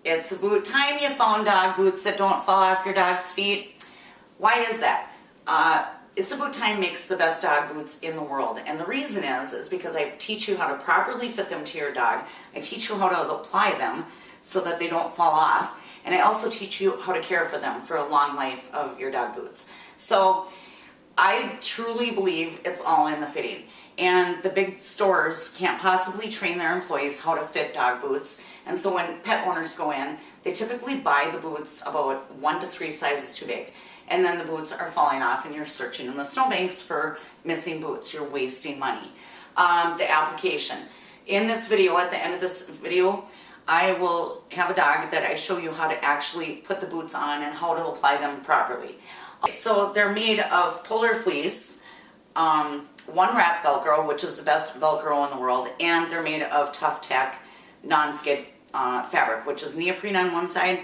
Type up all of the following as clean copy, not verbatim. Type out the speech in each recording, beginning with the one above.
It's about time you found dog boots that don't fall off your dog's feet. Why is that? It's About Time makes the best dog boots in the world, and the reason is because I teach you how to properly fit them to your dog. I teach you how to apply them so that they don't fall off, and I also teach you how to care for them for a long life of your dog boots. So I truly believe it's all in the fitting, and the big stores can't possibly train their employees how to fit dog boots, and so when pet owners go in, they typically buy the boots about 1 to 3 sizes too big. And then the boots are falling off and you're searching in the snowbanks for missing boots. You're wasting money. The application. In this video, at the end of this video, I will have a dog that I show you how to actually put the boots on and how to apply them properly. So they're made of polar fleece, one wrap Velcro, which is the best Velcro in the world, and they're made of Tough Tack non-skid fabric, which is neoprene on one side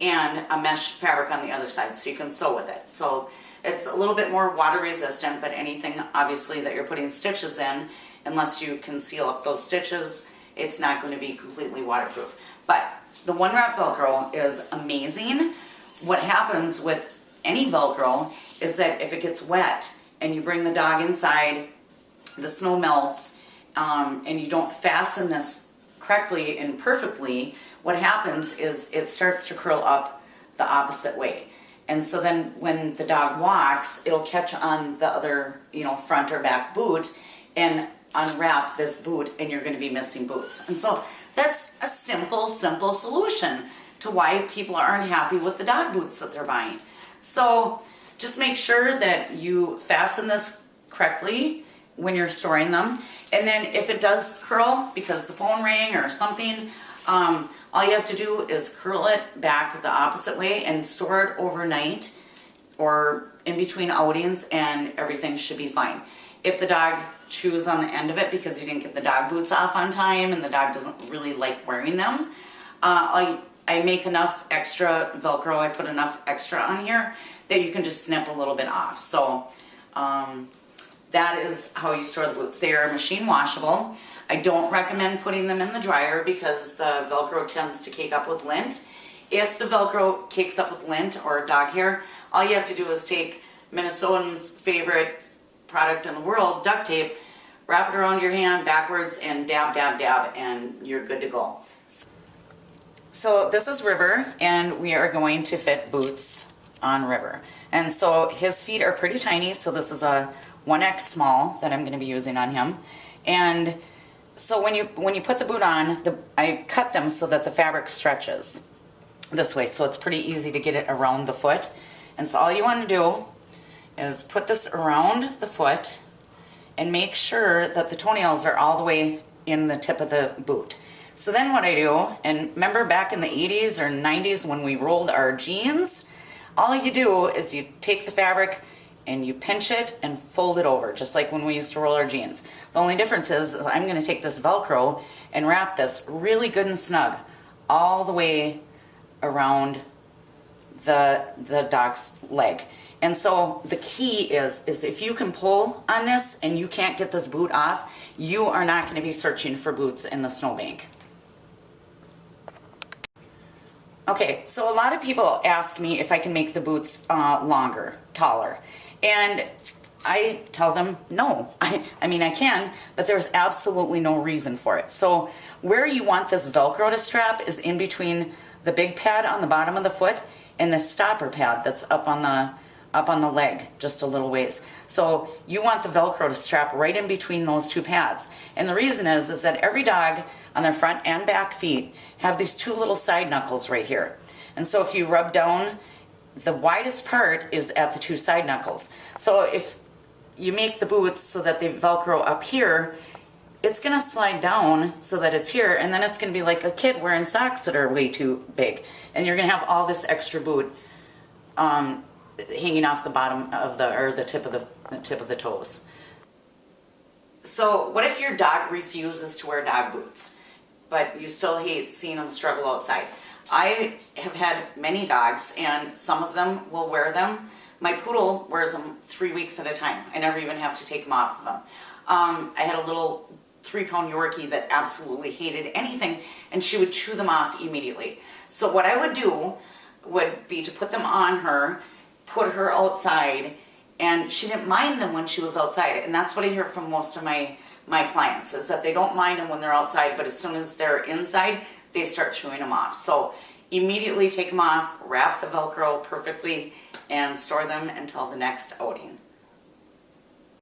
and a mesh fabric on the other side, so you can sew with it. So it's a little bit more water resistant, but anything obviously that you're putting stitches in, unless you can seal up those stitches, it's not going to be completely waterproof. But the one wrap Velcro is amazing. What happens with any Velcro is that if it gets wet and you bring the dog inside, the snow melts, and you don't fasten this correctly and perfectly, what happens is it starts to curl up the opposite way. And so then when the dog walks, it'll catch on the other, front or back boot and unwrap this boot, and you're going to be missing boots. And so that's a simple solution to why people aren't happy with the dog boots that they're buying. So just make sure that you fasten this correctly when you're storing them. And then if it does curl because the phone rang or something, all you have to do is curl it back the opposite way and store it overnight or in between outings, and everything should be fine. If the dog chews on the end of it because you didn't get the dog boots off on time and the dog doesn't really like wearing them, I make enough extra Velcro, I put enough extra on here that you can just snip a little bit off. So that is how you store the boots. They are machine washable. I don't recommend putting them in the dryer because the Velcro tends to cake up with lint. If the Velcro cakes up with lint or dog hair, all you have to do is take Minnesotans' favorite product in the world, duct tape, wrap it around your hand backwards and dab, dab, dab, and you're good to go. So this is River, and we are going to fit boots on River. And so his feet are pretty tiny, so this is a 1X small that I'm going to be using on him. And so when you put the boot on, I cut them so that the fabric stretches this way, so it's pretty easy to get it around the foot. And so all you want to do is put this around the foot and make sure that the toenails are all the way in the tip of the boot. So then what I do, and remember back in the 80s or 90s when we rolled our jeans, all you do is you take the fabric and you pinch it and fold it over, just like when we used to roll our jeans. The only difference is I'm going to take this Velcro and wrap this really good and snug all the way around the dog's leg. And so the key is if you can pull on this and you can't get this boot off, you are not going to be searching for boots in the snowbank. Okay, so a lot of people ask me if I can make the boots longer, taller. And I tell them no. I mean, I can, but there's absolutely no reason for it. So where you want this Velcro to strap is in between the big pad on the bottom of the foot and the stopper pad that's up on the leg, just a little ways. So you want the Velcro to strap right in between those two pads. And the reason is that every dog on their front and back feet have these two little side knuckles right here. And so if you rub down, the widest part is at the two side knuckles. So if you make the boots so that they Velcro up here, it's going to slide down so that it's here, and then it's going to be like a kid wearing socks that are way too big. And you're going to have all this extra boot hanging off the bottom of the tip of the toes. So what if your dog refuses to wear dog boots, but you still hate seeing them struggle outside? I have had many dogs, and some of them will wear them. My poodle wears them 3 weeks at a time. I never even have to take them off of them. I had a little 3-pound Yorkie that absolutely hated anything, and she would chew them off immediately. So what I would do would be to put them on her, put her outside, and she didn't mind them when she was outside. And that's what I hear from most of my clients, is that they don't mind them when they're outside, but as soon as they're inside, they start chewing them off. So immediately take them off, wrap the Velcro perfectly, and store them until the next outing.